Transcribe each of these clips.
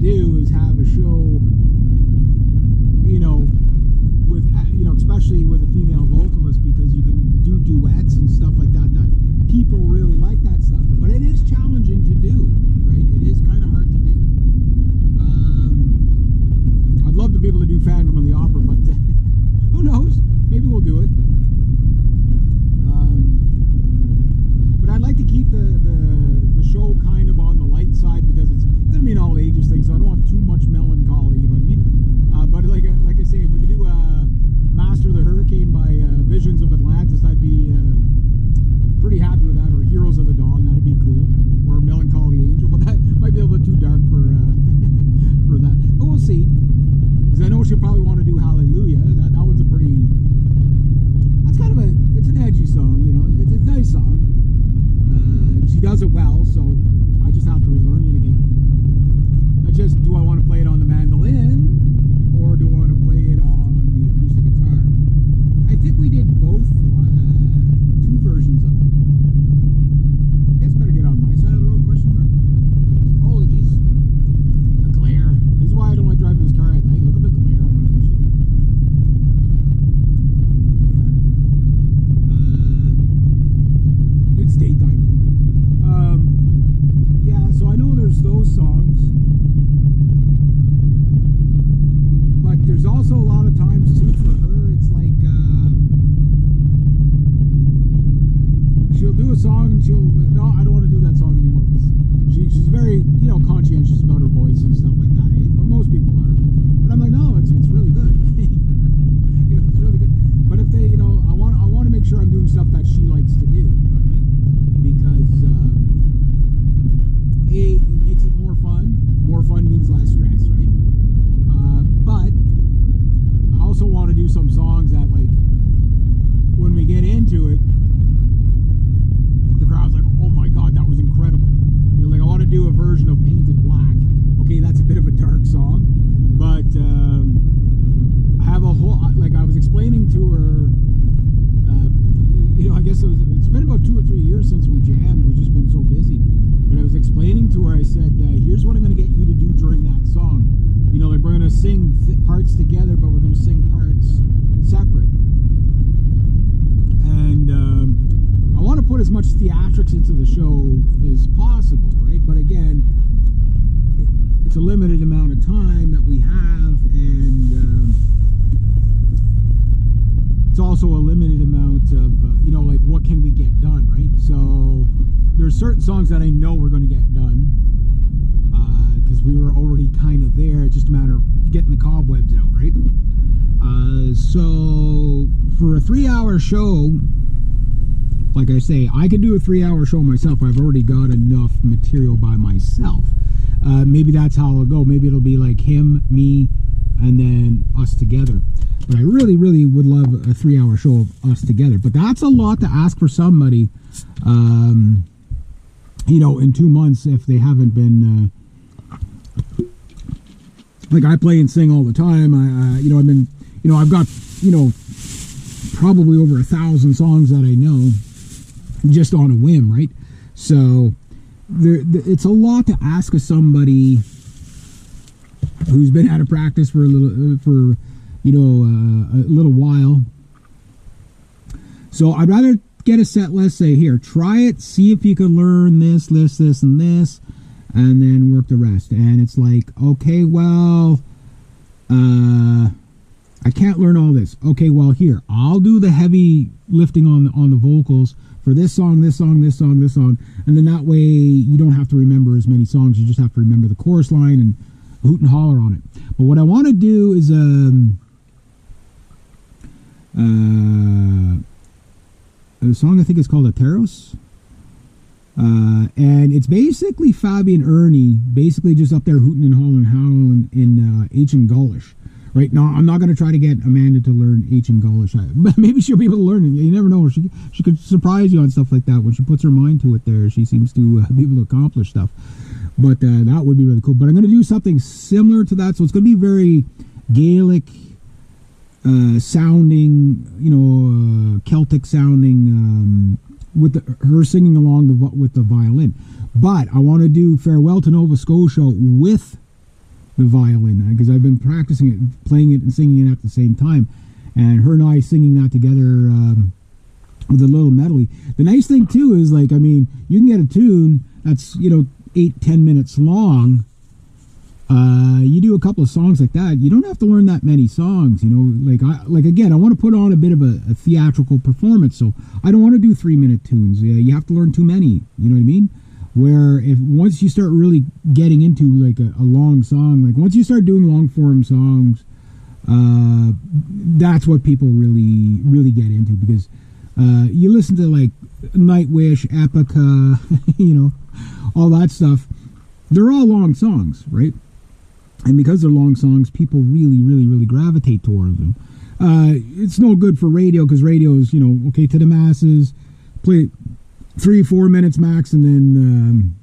do is have a show, with especially with a female vocalist, because you can do duets and stuff like that. That people really like that stuff, but it is challenging to do, right? It is kind of hard to do. I'd love to be able to do Phantom of the Opera, but who knows? Maybe we'll do it. But I'd like to keep the show kind of on the light side, because it's going to be an all ages thing, so I don't want too much melancholy, you know what I mean? But like I say, if we could do Master of the Hurricane by Visions of Atlantis, I'd be pretty happy with that, or Heroes of the Dawn, that'd be cool, or Melancholy Angel, but that might be a little too dark for for that. But we'll see, because I know she'll probably want to do Hallelujah. That one's a pretty, that's kind of it's an edgy song, it's a nice song. She does it well, so I just have to relearn it again. Do I want to play it on the mandolin, or do I want to play it on the acoustic guitar? I think we did both, two versions of it. I guess better get on my side of the road, question mark. Holy jeez. The glare. This is why I don't like driving this car at night. Look at the glare on my windshield. Yeah. It's daytime. Yeah, so I know there's those songs. But there's also a lot of times, too, for her, it's like, she'll do a song and no, I don't want to do that song anymore, because she's very, conscientious about her voice and stuff like that. Most people are. But I'm like, no, it's really good. It's really good. But if they, I want to make sure I'm doing stuff that she likes to do, you know what I mean? Because, it makes it more fun. More fun means less stress, right? But I also want to do some songs that, like, when we get into it, the crowd's like, oh my god, that was incredible. Like, I want to do a version of Painted Black. Okay, that's a bit of a dark song, but I have a whole, like, I was explaining to her, I guess it's been about 2 or 3 years since we jammed. We've just been so busy. But I was explaining to her, I said, here's what I'm going to get you to do during that song. Like, we're going to sing parts together, but we're going to sing parts separate. And I want to put as much theatrics into the show as possible, right? But again, it's a limited amount of time that we have, and it's also a limited amount of, like, what can we get done, right? So there's certain songs that I know we're going to get done, because we were already kind of there. It's just a matter of getting the cobwebs out, right? So for a 3-hour show, like I say, I could do a 3-hour show myself. I've already got enough material by myself. Maybe that's how it'll go. Maybe it'll be like him, me, and then us together. But I really, really would love a 3-hour show of us together. But that's a lot to ask for somebody, in 2 months, if they haven't been, like, I play and sing all the time. I've been, I've got, probably over 1,000 songs that I know just on a whim, right? So it's a lot to ask of somebody who's been out of practice for a little while. So I'd rather get a set list, say, here, try it, see if you can learn this, and this, and then work the rest. And it's like, okay, well, I can't learn all this. Okay, well, here, I'll do the heavy lifting on the vocals for this song, and then that way you don't have to remember as many songs. You just have to remember the chorus line and hoot and holler on it. But what I want to do is the song, I think it's called Ateros, and it's basically Fabian Ernie basically just up there hooting and hollering in ancient Gaulish. Right now, I'm not going to try to get Amanda to learn ancient Gaulish. Maybe she'll be able to learn it. You never know. She could surprise you on stuff like that. When she puts her mind to it there, she seems to be able to accomplish stuff. But that would be really cool. But I'm going to do something similar to that. So it's going to be very Gaelic sounding, Celtic sounding, with her singing along with the violin. But I want to do Farewell to Nova Scotia with the violin, because I've been practicing it, playing it and singing it at the same time, and her and I singing that together with a little medley. The nice thing too is, like, I mean, you can get a tune that's 8-10 minutes long. You do a couple of songs like that, you don't have to learn that many songs. Again, I want to put on a bit of a theatrical performance, so I don't want to do 3-minute tunes. You have to learn too many. You know what I mean? Where if once you start really getting into like a long song, like once you start doing long form songs, that's what people really get into, because you listen to like Nightwish, Epica, all that stuff. They're all long songs, right? And because they're long songs, people really gravitate towards them. It's no good for radio, because radio is, okay, to the masses, play 3-4 minutes max, and then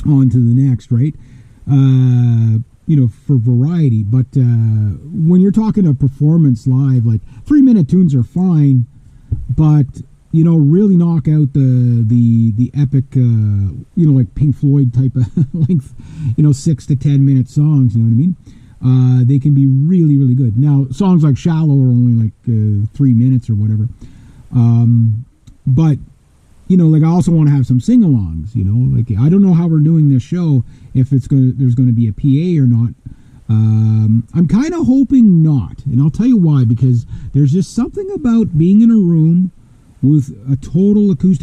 on to the next, right? For variety. But when you're talking a performance live, like 3-minute tunes are fine, but really knock out the epic, like Pink Floyd type of length, 6 to 10 minute songs. You know what I mean? They can be really good. Now, songs like Shallow are only like 3 minutes or whatever. But like I also want to have some sing-alongs. Like I don't know how we're doing this show, if there's going to be a PA or not. I'm kind of hoping not, and I'll tell you why. Because there's just something about being in a room with a total acoustic